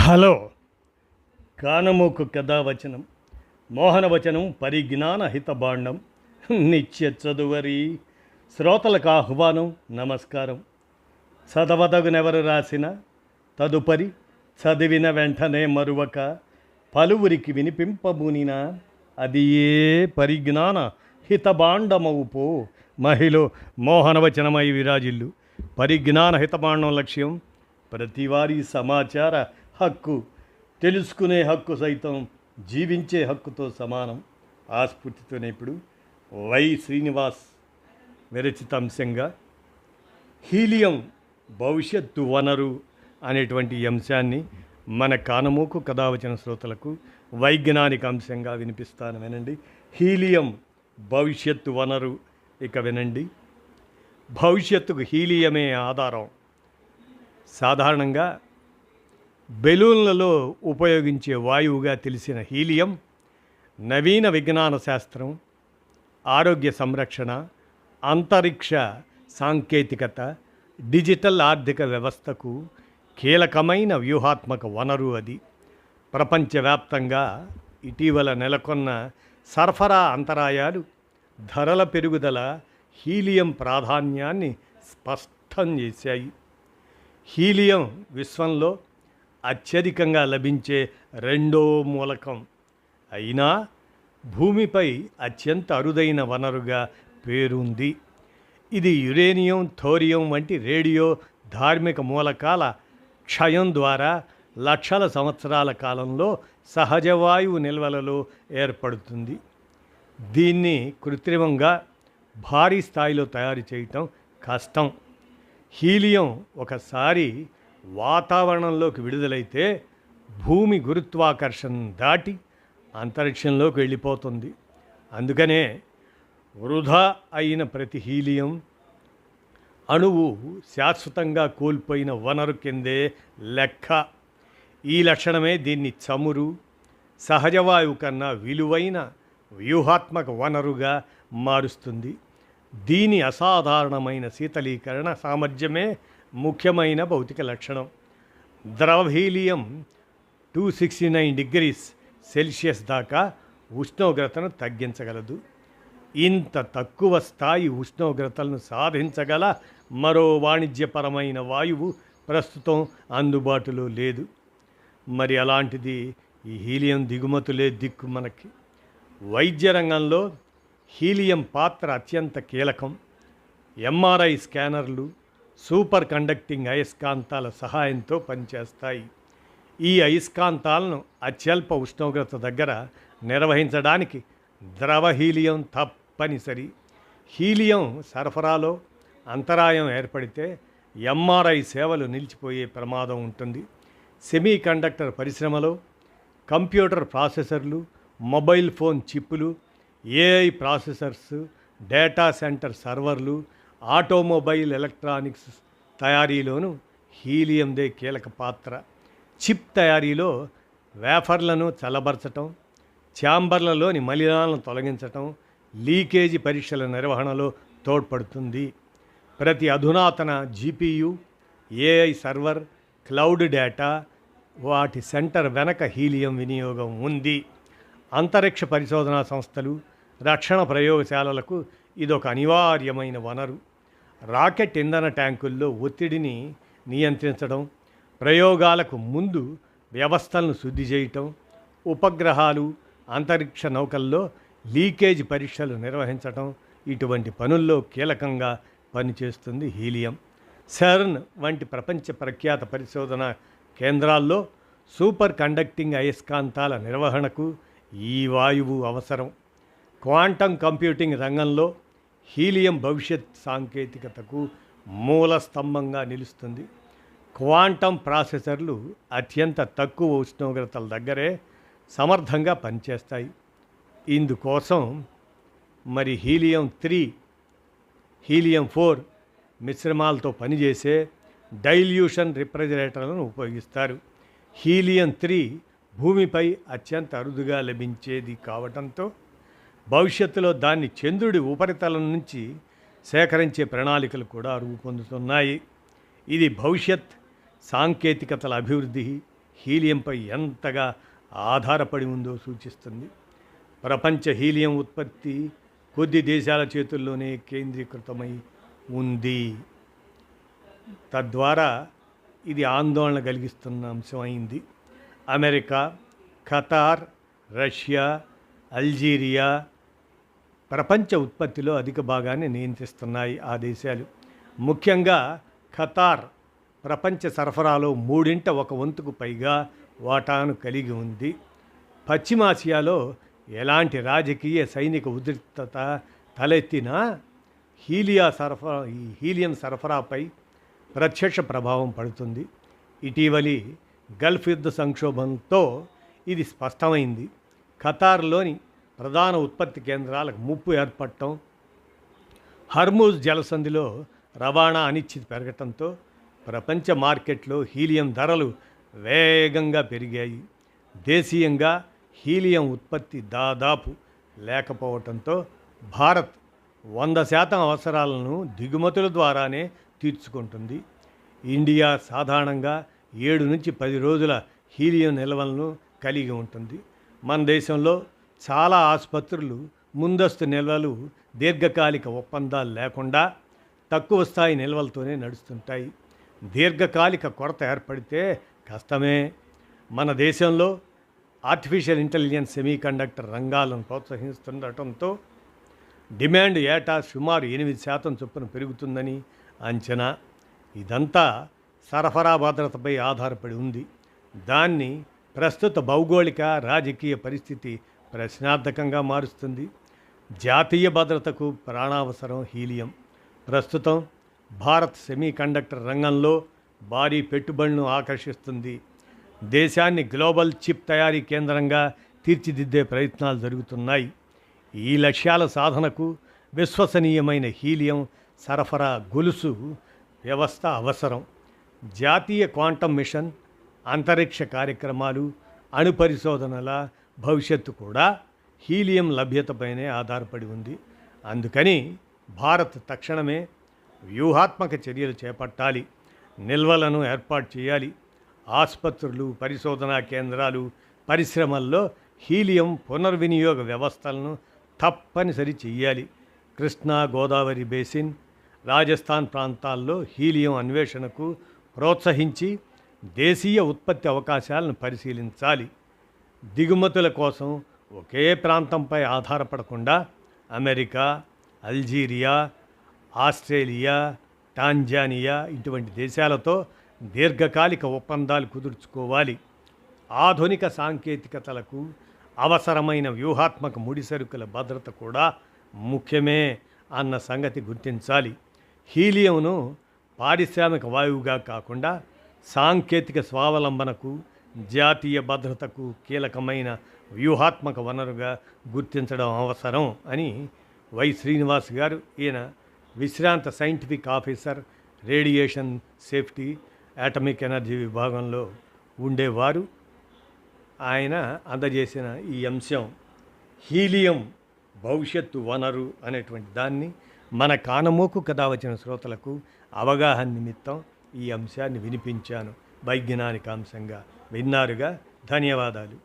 Hello కానమోకు కథావచనం మోహనవచనం పరిజ్ఞాన హితబాండం నిత్య చదువరి శ్రోతలకు ఆహ్వానం నమస్కారం. చదవదగునెవరు రాసిన తదుపరి చదివిన వెంటనే మరువక పలువురికి వినిపింపబూనిన అది ఏ పరిజ్ఞాన హితబాండమవుపో మహిళ మోహనవచనమై విరాజిల్లు. పరిజ్ఞాన హితబాండం లక్ష్యం ప్రతివారీ సమాచార హక్కు, తెలుసుకునే హక్కు సైతం జీవించే హక్కుతో సమానం. ఆ స్ఫూర్తితోనే ఇప్పుడు వై శ్రీనివాస్ విరచిత అంశంగా హీలియం భవిష్యత్తు వనరు అనేటువంటి అంశాన్ని మన కానమోకు కథావచన శ్రోతలకు వైజ్ఞానిక అంశంగా వినిపిస్తాను, వినండి. హీలియం భవిష్యత్తు వనరు. ఇక వినండి. భవిష్యత్తుకు హీలియమే ఆధారం. సాధారణంగా బెలూన్లలో ఉపయోగించే వాయువుగా తెలిసిన హీలియం నవీన విజ్ఞాన శాస్త్రం, ఆరోగ్య సంరక్షణ, అంతరిక్ష సాంకేతికత, డిజిటల్ ఆర్థిక వ్యవస్థకు కీలకమైన వ్యూహాత్మక వనరు అది. ప్రపంచవ్యాప్తంగా ఇటీవల నెలకొన్న సరఫరా అంతరాయాలు, ధరల పెరుగుదల హీలియం ప్రాధాన్యాన్ని స్పష్టం చేశాయి. హీలియం విశ్వంలో అత్యధికంగా లభించే రెండో మూలకం అయినా భూమిపై అత్యంత అరుదైన వనరుగా పేరుంది. ఇది యురేనియం, థోరియం వంటి రేడియో ధార్మిక మూలకాల క్షయం ద్వారా లక్షల సంవత్సరాల కాలంలో సహజ వాయువు నిల్వలలో ఏర్పడుతుంది. దీన్ని కృత్రిమంగా భారీ స్థాయిలో తయారు చేయటం కష్టం. హీలియం ఒకసారి వాతావరణంలోకి విడుదలైతే భూమి గురుత్వాకర్షణ దాటి అంతరిక్షంలోకి వెళ్ళిపోతుంది. అందుకనే వృధా అయిన ప్రతి హీలియం అణువు శాశ్వతంగా కోల్పోయిన వనరు కిందే లెక్క. ఈ లక్షణమే దీన్ని చమురు, సహజవాయువు కన్నా విలువైన వ్యూహాత్మక వనరుగా మారుస్తుంది. దీని అసాధారణమైన శీతలీకరణ సామర్థ్యమే ముఖ్యమైన భౌతిక లక్షణం. ద్రవ హీలియం 269 డిగ్రీస్ సెల్సియస్ దాకా ఉష్ణోగ్రతను తగ్గించగలదు. ఇంత తక్కువ స్థాయి ఉష్ణోగ్రతలను సాధించగల మరో వాణిజ్యపరమైన వాయువు ప్రస్తుతం అందుబాటులో లేదు. మరి అలాంటిది ఈ హీలియం దిగుమతులే దిక్కు మనకి. వైద్య రంగంలో హీలియం పాత్ర అత్యంత కీలకం. ఎంఆర్ఐ స్కానర్లు సూపర్ కండక్టింగ్ అయస్కాంతాల సహాయంతో పనిచేస్తాయి. ఈ అయస్కాంతాలను అత్యల్ప ఉష్ణోగ్రత దగ్గర నిర్వహించడానికి ద్రవ హీలియం తప్పనిసరి. హీలియం సరఫరాలో అంతరాయం ఏర్పడితే ఎంఆర్ఐ సేవలు నిలిచిపోయే ప్రమాదం ఉంటుంది. సెమీ కండక్టర్ పరిశ్రమలో కంప్యూటర్ ప్రాసెసర్లు, మొబైల్ ఫోన్ చిప్పులు, ఏఐ ప్రాసెసర్స్, డేటా సెంటర్ సర్వర్లు, ఆటోమొబైల్ ఎలక్ట్రానిక్స్ తయారీలోనూ హీలియందే కీలక పాత్ర. చిప్ తయారీలో వేఫర్లను చల్లబరచటం, ఛాంబర్లలోని మలినాలను తొలగించటం, లీకేజీ పరీక్షల నిర్వహణలో తోడ్పడుతుంది. ప్రతి అధునాతన GPU, AI server, cloud data వాటి సెంటర్ వెనక హీలియం వినియోగం ఉంది. అంతరిక్ష పరిశోధనా సంస్థలు, రక్షణ ప్రయోగశాలలకు ఇదొక అనివార్యమైన వనరు. రాకెట్ ఇంధన ట్యాంకుల్లో ఒత్తిడిని నియంత్రించడం, ప్రయోగాలకు ముందు వ్యవస్థలను శుద్ధి చేయటం, ఉపగ్రహాలు, అంతరిక్ష నౌకల్లో లీకేజ్ పరీక్షలు నిర్వహించటం, ఇటువంటి పనుల్లో కీలకంగా పనిచేస్తుంది హీలియం. సెర్న్ వంటి ప్రపంచ ప్రఖ్యాత పరిశోధన కేంద్రాల్లో సూపర్ కండక్టింగ్ అయస్కాంతాల నిర్వహణకు ఈ వాయువు అవసరం. క్వాంటం కంప్యూటింగ్ రంగంలో హీలియం భవిష్యత్ సాంకేతికతకు మూల స్తంభంగా నిలుస్తుంది. క్వాంటం ప్రాసెసర్లు అత్యంత తక్కువ ఉష్ణోగ్రతల దగ్గరే సమర్థంగా పనిచేస్తాయి. ఇందుకోసం మరి హీలియం 3, హీలియం 4 మిశ్రమాలతో పనిచేసే డైల్యూషన్ రిఫ్రిజిరేటర్లను ఉపయోగిస్తారు. హీలియం 3 భూమిపై అత్యంత అరుదుగా లభించేది కావడంతో భవిష్యత్తులో దాన్ని చంద్రుడి ఉపరితలం నుంచి సేకరించే ప్రణాళికలు కూడా రూపొందుతున్నాయి. ఇది భవిష్యత్ సాంకేతికతల అభివృద్ధి హీలియంపై ఎంతగా ఆధారపడి ఉందో సూచిస్తుంది. ప్రపంచ హీలియం ఉత్పత్తి కొద్ది దేశాల చేతుల్లోనే కేంద్రీకృతమై ఉంది. తద్వారా ఇది ఆందోళన కలిగిస్తున్న అంశం అయింది. అమెరికా, ఖతార్, రష్యా, అల్జీరియా ప్రపంచ ఉత్పత్తిలో అధిక భాగాన్ని నియంత్రిస్తున్నాయి. ఆ దేశాలు ముఖ్యంగా ఖతార్ ప్రపంచ సరఫరాలో 1/3 పైగా వాటాను కలిగి ఉంది. పశ్చిమాసియాలో ఎలాంటి రాజకీయ సైనిక ఉద్రిక్తత తలెత్తినా హీలియం సరఫరాపై ప్రత్యక్ష ప్రభావం పడుతుంది. ఇటీవలి గల్ఫ్ యుద్ధ సంక్షోభంతో ఇది స్పష్టమైంది. ఖతార్లోని ప్రధాన ఉత్పత్తి కేంద్రాలకు ముప్పు ఏర్పడటం, హర్మూజ్ జలసంధిలో రవాణా అనిశ్చితి పెరగటంతో ప్రపంచ మార్కెట్లో హీలియం ధరలు వేగంగా పెరిగాయి. దేశీయంగా హీలియం ఉత్పత్తి దాదాపు లేకపోవడంతో భారత్ 100% అవసరాలను దిగుమతుల ద్వారానే తీర్చుకుంటుంది. ఇండియా సాధారణంగా 7 నుంచి 10 రోజుల హీలియం నిల్వలను కలిగి ఉంటుంది. మన దేశంలో చాలా ఆసుపత్రులు ముందస్తు నిల్వలు, దీర్ఘకాలిక ఒప్పందాలు లేకుండా తక్కువ స్థాయి నిల్వలతోనే నడుస్తుంటాయి. దీర్ఘకాలిక కొరత ఏర్పడితే కష్టమే. మన దేశంలో ఆర్టిఫిషియల్ ఇంటెలిజెన్స్, సెమీకండక్టర్ రంగాలను ప్రోత్సహిస్తుండటంతో డిమాండ్ ఏటా సుమారు 8% చొప్పున పెరుగుతుందని అంచనా. ఇదంతా సరఫరా భద్రతపై ఆధారపడి ఉంది. దాన్ని ప్రస్తుత భౌగోళిక రాజకీయ పరిస్థితి ప్రశ్నార్థకంగా మారుస్తుంది. జాతీయ భద్రతకు ప్రాణావసరం హీలియం. ప్రస్తుతం భారత్ సెమీకండక్టర్ రంగంలో భారీ పెట్టుబడులను ఆకర్షిస్తుంది. దేశాన్ని గ్లోబల్ చిప్ తయారీ కేంద్రంగా తీర్చిదిద్దే ప్రయత్నాలు జరుగుతున్నాయి. ఈ లక్ష్యాల సాధనకు విశ్వసనీయమైన హీలియం సరఫరా గొలుసు వ్యవస్థ అవసరం. జాతీయ క్వాంటం మిషన్, అంతరిక్ష కార్యక్రమాలు, అణు పరిశోధనల భవిష్యత్తు కూడా హీలియం లభ్యతపైనే ఆధారపడి ఉంది. అందుకని భారత్ తక్షణమే వ్యూహాత్మక చర్యలు చేపట్టాలి. నిల్వలను ఏర్పాటు చేయాలి. ఆసుపత్రులు, పరిశోధనా కేంద్రాలు, పరిశ్రమల్లో హీలియం పునర్వినియోగ వ్యవస్థలను తప్పనిసరి చెయ్యాలి. కృష్ణా, గోదావరి బేసిన్, రాజస్థాన్ ప్రాంతాల్లో హీలియం అన్వేషణకు ప్రోత్సహించి దేశీయ ఉత్పత్తి అవకాశాలను పరిశీలించాలి. దిగుమతుల కోసం ఒకే ప్రాంతంపై ఆధారపడకుండా అమెరికా, అల్జీరియా, ఆస్ట్రేలియా, టాంజానియా ఇటువంటి దేశాలతో దీర్ఘకాలిక ఒప్పందాలు కుదుర్చుకోవాలి. ఆధునిక సాంకేతికతలకు అవసరమైన వ్యూహాత్మక ముడిసరుకుల భద్రత కూడా ముఖ్యమే అన్న సంగతి గుర్తించాలి. హీలియంను పారిశ్రామిక వాయువుగా కాకుండా సాంకేతిక స్వావలంబనకు, జాతీయ భద్రతకు కీలకమైన వ్యూహాత్మక వనరుగా గుర్తించడం అవసరం అని వై శ్రీనివాస్ గారు, ఈయన విశ్రాంత scientific officer, radiation safety, atomic energy విభాగంలో ఉండేవారు. ఆయన అందజేసిన ఈ అంశం హీలియం భవిష్యత్తు వనరు అనేటువంటి దాన్ని మన కానమోకు కథ వచ్చిన శ్రోతలకు అవగాహన నిమిత్తం ఈ అంశాన్ని వినిపించాను. వైజ్ఞానిక అంశంగా విన్నారుగా. ధన్యవాదాలు.